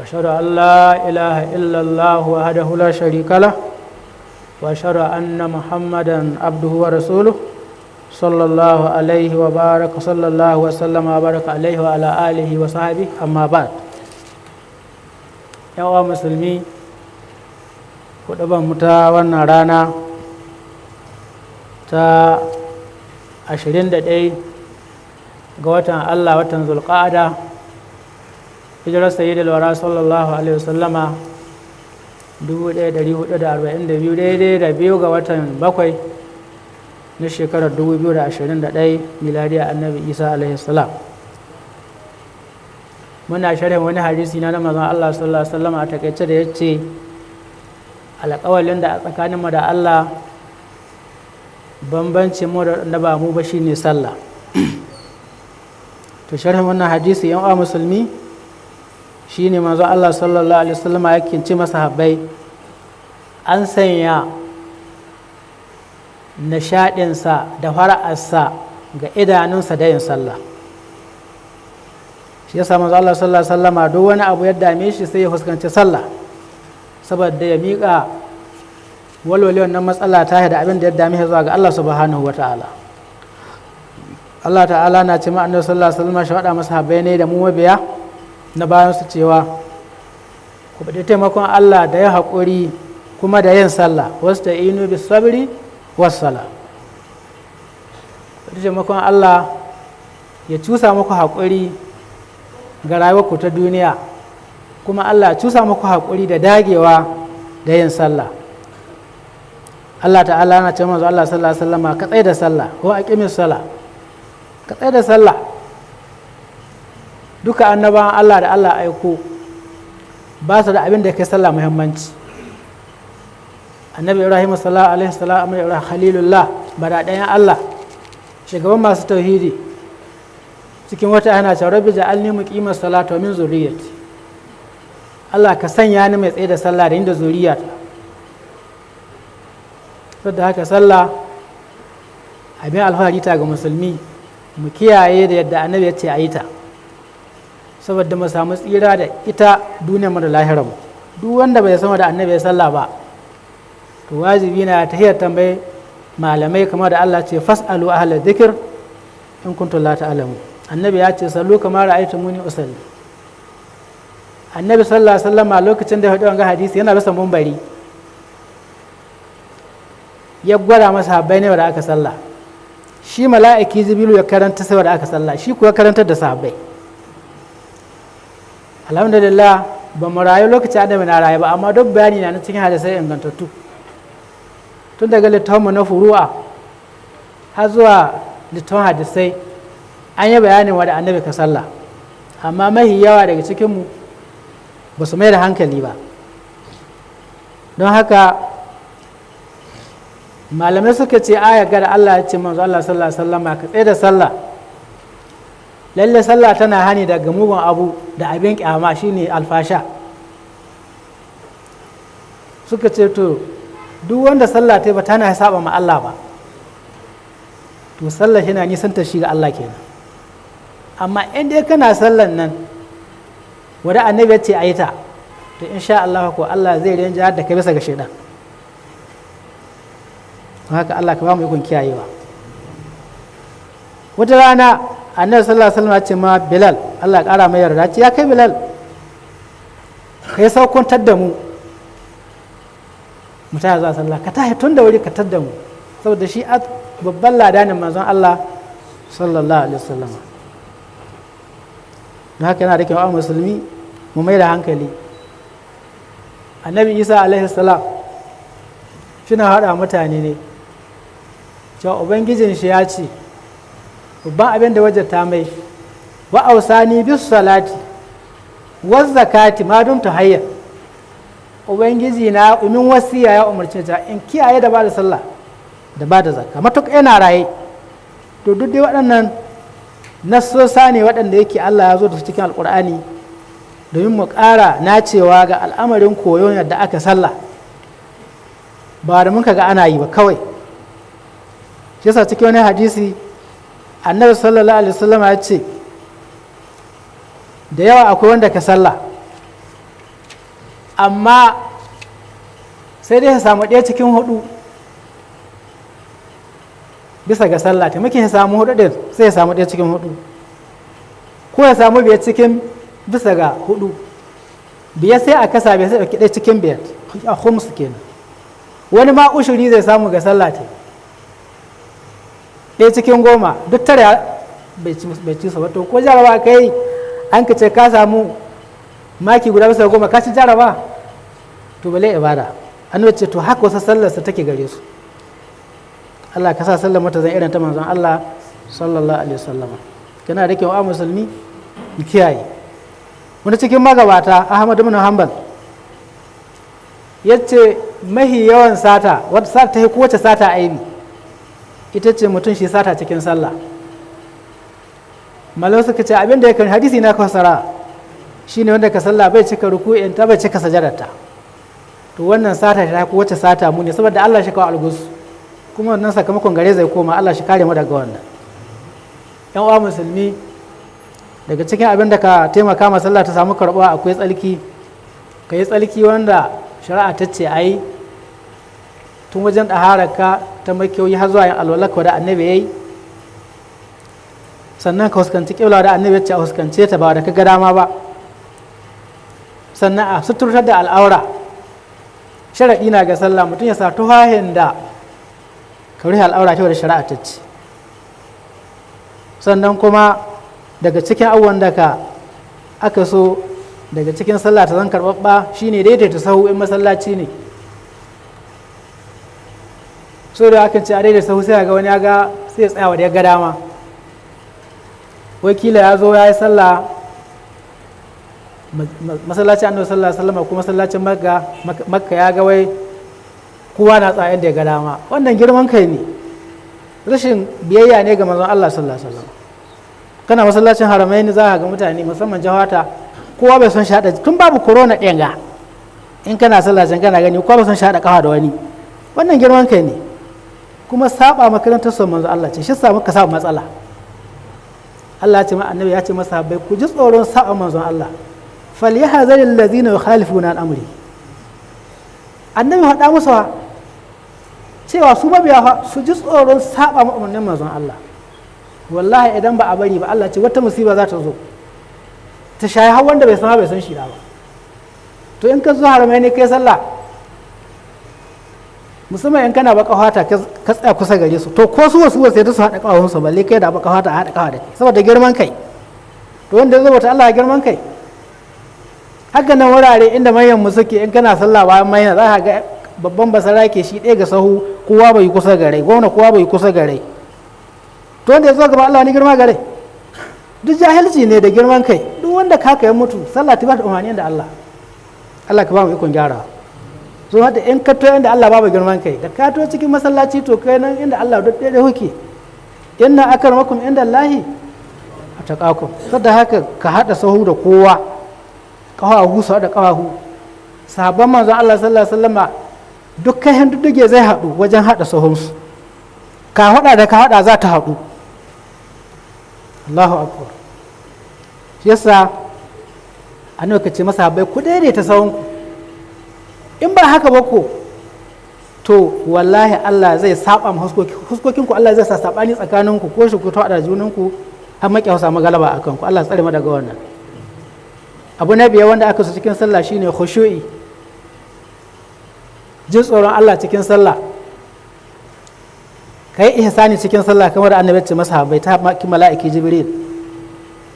وأشهد أن لا إله إلا الله وحده لا شريك له وأشهد أن محمدا عبده ورسوله صلى الله عليه وبارك صلى الله وسلم وبارك عليه وعلى آله وصحبه أما بعد. يا مسلمي kuɗuban mu ta wannan rana ta 21 ga watan Allah, watan Zulqa'ada, hijirar sayyidul wara sallallahu alaihi wasallama 1442 daidai da 2 ga watan 7 na shekarar 2021 miladiyar annabi Isa alaihi salam. Muna sharhin wani hadisi na manzon Allah sallallahu alaihi wasallama a takaice da yace alƙawalin da a tsakaninmu da Allah bambanci mu da ba mu ba shine sallah. To sharhin wannan hadisi yan uwa musulmi shine manzo Allah sallallahu alaihi wasallam yake ce masahabbai an sanya nishadinsa da fara'arsa ga idanunsa da yin sallah. Shi yasa manzo Allah sallallahu alaihi wasallam duk wani abu ya dame shi sai ya fuskanci sallah saboda ya miƙa walwale wannan matsala ta da abin da ya dame zuwa ga Allah subhanahu wa ta'ala. Allah ta'ala na ce ma annabi sallallahu alaihi wasallam shi faɗa masa habbai ne da mu mabiya na bayan su cewa ku bada taimakon Allah da ya haƙuri kuma da yin sallah wasta'inu bis sabri was sala. Ku taimakon Allah ya cusa muku haƙuri ga rayuwarku ta duniya, kuma Allah cusa muku haƙuri da dagewa da yin sallah. Allah ta'ala na ce manzo Allah sallallahu alaihi wasallam ka tsaya da sallah ko aqimis sala, ka tsaya da sallah. Duka annabawan Allah da Allah aiko ba su da abin da kai sallah muhimmanci. Annabi Ibrahim sallallahu alaihi wasallam Ibrahim khalilullah, bada ɗayan Allah, shugaban masu tauhidi, cikin wata ana cewa rabbi ja'alni muqimas salata wa min zurriyyati. Allah ka sanya ni mai tsaye da sallah da inda zuriyata. Saboda haka sallah abin alfahari ta ga musulmi, mu kiyaye da yadda annabi ya ce a yi ta saboda mu samu tsira da ita duniyar mu da lahirar mu. Duk wanda bai sama da annabi ya sallah ba to wajibi na tahiyar tambayi malamai, kamar da Allah ce fas'alu ahla dhikr in kuntum la ta'lamun. Annabi ya ce sallu kamar ra'aytumuni usalli. Annabi sallallahu alaihi wasallam a lokacin da ya faɗi wannan hadisi yana bisa mumbari ya gwada masa habbai ne da aka sallah. Shi mala'iki Jibrilu ya karanta sai da aka sallah, shi kuwa karantar da sahabbai. Alhamdulillah ba mu rayu lokacin annabi na rayu ba, amma duk bayani na cikin hadisai ingantattu tun daga littafin mu na furu'a har zuwa littafin hadisai an yi bayanin wa da annabi ka sallah, amma mahi yawa daga cikin mu ba su mai da hankali ba. Don haka malamai suka ce aya ga da Allah ya ce manzo Allah sallallahu alaihi wasallam ka tsaye da sallah. Lalle sallah tana hani daga mugun abu da abin kyama shine alfasha. Suka ce to duk wanda sallah ta ba tana saba ma Allah ba to sallah shi na nisanta shi ga Allah kenan. Amma in dai kana sallan nan wanda annabi ya ce a yi ta to insha Allah ko Allah zai rinja da ka bisa ga shaidan. Haka Allah ka ba mu ikon kiyayewa. Wata rana annabi sallallahu alaihi wasallam ya ce ma Bilal, Allah ya kara mai yarda, ce ya kai Bilal kai saukuntar da mu mutane za sallah, ka tashi tun da wuri ka tadda mu, saboda shi babban ladanin manzon Allah sallallahu alaihi wasallam. Haka yana da kyau musulmi mu mai da hankali. Annabi Isa alaihi salam shi na haɗa mutane ne cewa ubangijin shi ya ce babban abin da wajata mai wa ausani bis salati wa zakati ma dum tahayya. Ubangiji na umin wasiya ya umarce ta in kiyaye da bada sallah da bada zakka matuƙa yana raye. To duk dai waɗannan nassosa ne waɗanda yake Allah ya zo da su cikin alƙur'ani domin mu ƙara nacewa ga al'amarin koyon yadda aka sallah, ba da mun ga ana yi ba kawai. Shi yasa cikin wani hadisi annabi sallallahu alaihi wasallam ya ce da yawa akwai wanda ka sallah amma sai dai ya samu ɗaya cikin hudu bisa ga sallah taimakon ya samu hudu ɗin sai ya samu ɗaya cikin hudu ko ya samu biyar cikin bisa ga hudu biyar sai a kasa biyar sai ɗauki ɗaya cikin biyar a khums kenan wani ma ushuri zai samu ga sallah ta ɗaya cikin goma duk tare bai ci sa wato ko jaraba kai an ka ce ka samu maki guda bisa goma ka ci jaraba to bale ibada an ce to haka wasu sallarsa take gare su Allah ka sa sallar mata zan irin ta manzon Allah sallallahu alaihi wasallama kana da kyau a musulmi mu kiyaye wani cikin magabata Ahmad ibn Hanbal yace mahi yawan sata wata sata ta kowace sata aibi ita ce mutum shi sata cikin sallah malau suka ce abinda ya kan hadisi na kawasara shine wanda ka sallah bai cika ruku'in ta bai cika sajadarta to wannan sata ta kowace sata mu ne saboda Allah shi kawo algus kuma wannan sakamakon gare zai koma Allah shi kare mu daga wannan yan uwa musulmi daga cikin abin da ka taimaka ma sallah ta samu karɓuwa akwai tsalki ka yi tsalki wanda shari'a ta ce ai tun wajen ɗahararka ta makiyoyi har zuwa yin alwalaka da annabi ya yi sannan ka huskanci ƙibla da annabi ya ce a huskance ta ba da ka ga dama ba sannan a suturtar da al'aura sharaɗi na ga sallah mutum ya sa tuhahin da ka rufe al'aura ta da shari'a ta ce sannan kuma daga cikin abubuwan da ka aka so daga cikin sallah ta zan karɓaɓɓa shine daidaita sahu in masallaci ne so da aka ce a daidaita sahu sai ga wani ya ga sai ya tsaya wa da ya ga dama wakila ya zo ya yi sallah masallacin annabi sallallahu alaihi wasallam ko masallacin makka ya ga wai kowa na tsaya da ya ga dama wannan girman kai ne rashin biyayya ne ga manzon Allah sallallahu alaihi wasallam kana masallacin haramai ne za ka ga mutane musamman jawata kowa bai son shahada tun babu corona ɗin ga in kana sallacin kana gani kowa bai son shahada kafa da wani wannan girman kai ne kuma saba makarantar son manzon Allah ce shi sa muka samu matsala Allah ce ma annabi ya ce masa bai ku ji tsoron saba manzon Allah falyahzari allazina yukhalifuna an amri annabi faɗa musu cewa su mabiya su ji tsoron saba umarnin manzon Allah wallahi idan ba a bari ba Allah ce wata musiba za ta zo ta shayi har wanda bai san bai san shi ba to in ka zo haramai ne kai sallah musamman in kana baka fata ka tsaya kusa gare su to ko su wasu sai ta su haɗa ƙawahunsu balle kai da baka fata a haɗa ƙawa da kai saboda girman kai to wanda ya zo bata Allah ya girman kai haka nan wurare inda manyan mu suke in kana sallah bayan manyan za ka ga babban basara ke shi ɗaya ga sahu kowa bai kusa gare gwamna kowa bai kusa gare to wanda ya zo gaba Allah ne girma gare duk jahilci ne da girman kai duk wanda ka ya mutu sallah ta ba ta umarni da Allah Allah ka ba mu ikon gyara so hada in ka to inda Allah babu girman kai da ka to cikin masallaci to kai nan inda Allah duk ɗaya huke inna akramakum inda Allahi ataqakum saboda haka ka hada sahu da kowa kawahu su da kawahu sahabban manzon Allah sallallahu alaihi wasallama dukkan hindudige zai hadu wajen hada sahunsu ka hada da ka hada za ta hadu Allahu akbar yasa annabi ka ce masa bai ku daidaita sahunku in ba haka ba ko to wallahi Allah zai saba ma huskokinku Allah zai sa sabani tsakaninku ko shi ku tada junanku har makiya samu galaba akan ku Allah tsare mu daga wannan abu na biyar wanda aka so cikin sallah shine khushu'i jin tsoron Allah cikin sallah kai ihsani cikin sallah kamar annabi ce masahabai ta maki mala'iki jibril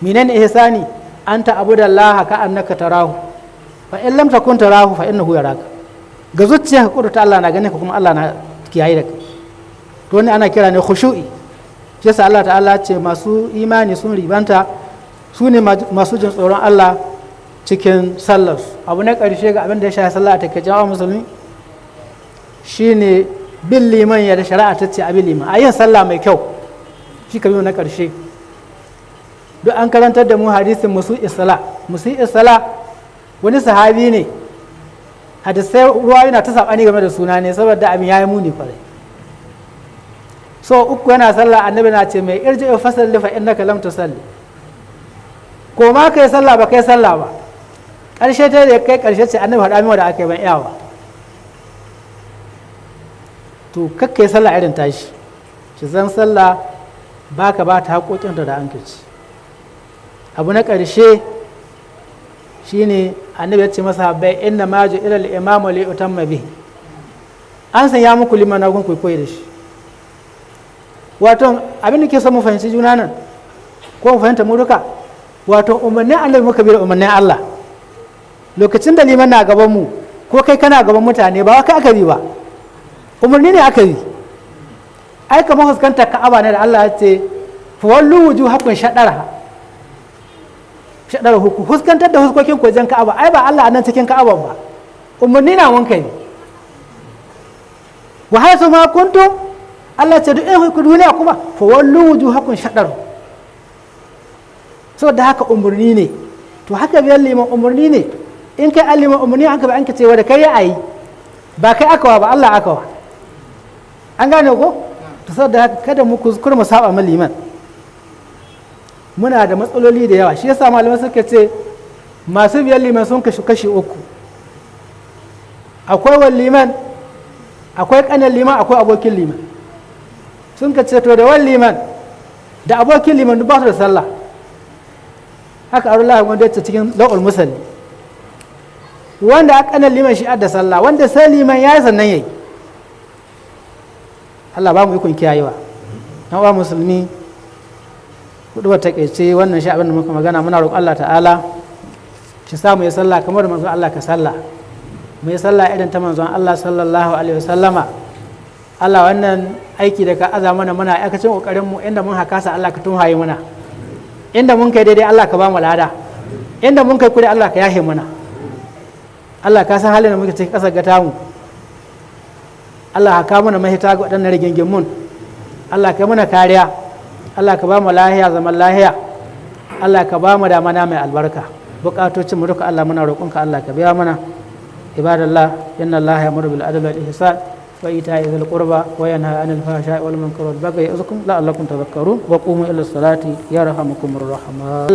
menene ihsani anta abudallaha ka annaka tarahu fa in lam takun tarahu fa innahu yaraka ga zuciya ka kudurta Allah na gane ka kuma Allah na kiyaye da kai to ne ana kira ne khushu'i shi yasa Allah ta'ala ce masu imani sun ribanta su ne masu jin tsoron Allah cikin sallar abu na ƙarshe ga abin da ya shafi sallah ta kajawa musulmi shine bin liman ya da shari'a ta ce abin liman a yin sallah mai kyau shi ka na ƙarshe duk an karantar da mu hadisin musu isala wani sahabi ne hadisai ruwa yana ta saɓani game da suna ne saboda abin ya yi muni kwarai so uku yana sallah annabi na ce mai irji fasalli fa innaka lam tusalli ko ma kai sallah ba kai sallah ba ƙarshe ta da kai ƙarshe ce annabi haɗa min da aka yi ban iyawa. To kakkai sallah irin tashi, ki zan sallah baka ba ta haƙoƙinta da an ci. Abu na ƙarshe shine annabi ya ce masa bai inna ma ju ila al-imamu li utamma bihi, an san ya muku liman na kun koyi da shi. Wato abin da ke son mu fahimci juna nan ko mu fahimta mu duka, wato umarnin annabi muka bi da umarnin Allah. Lokacin da liman na gaban mu ko kai kana gaban mutane ba kai aka bi ba, umarni ne aka bi. Ai kamar fuskantar Ka'aba ne da Allah ya ce fa wallu wujuhakum shadara huku, fuskantar da huskokin ku wajen Ka'aba. Ai ba Allah a nan cikin Ka'aba ba, umarni na wanka ne. Wa haythu ma kuntum, Allah ce duk in ku duniya kuma fa wallu wujuhakum shadara. Saboda haka umarni ne, to haka biyan liman umarni ne. In kai an liman umarni an ka ba an ka ce da kai ya ayi, ba kai akawa ba Allah akawa. An gane ko? To saboda haka kada mu kuskure mu saba ma liman. Muna da matsaloli da yawa, shi yasa malamai suka ce masu biyan liman sun kashi uku. Akwai wal liman, akwai kanan liman, akwai abokin liman. Sun ka ce to da wal liman da abokin liman duk ba su da sallah. Haka Allah wanda ya ce cikin la'ul musalli, wanda a kanan liman shi da sallah, wanda sai liman ya yi sannan yayi. Allah ba mu ikon kiyayewa. Dan uwa musulmi, hudu ba takeice wannan shi abin da muka magana, muna roƙon Allah ta'ala shi sa mu yi sallah kamar da manzon Allah ka sallah, mu yi sallah irin ta manzon Allah sallallahu alaihi wasallama. Allah wannan aiki da ka aza mana muna aikacin kokarin mu, inda mun hakasa Allah ka tunhaye mana, inda mun kai daidai Allah ka ba mu lada, inda mun kai kure Allah ka yahe mana. Allah ka san halin da muke cikin ƙasar gata mu, Allah ka mana mahita ga waɗannan rigingimun, Allah ka mana kariya, Allah ka ba mu lahiya zaman lahiya, Allah ka ba mu damana mai albarka. Bukatocin mu duka Allah muna roƙonka Allah ka biya mana. Ibadallah, inna Allah ya'muru bil adli wal ihsan wa ita'i dhil qurba wa yanha 'anil fahsha'i wal munkari wal baghi ya'idhukum la'allakum tadhakkarun wa qumu ila salati yarhamukumur rahman.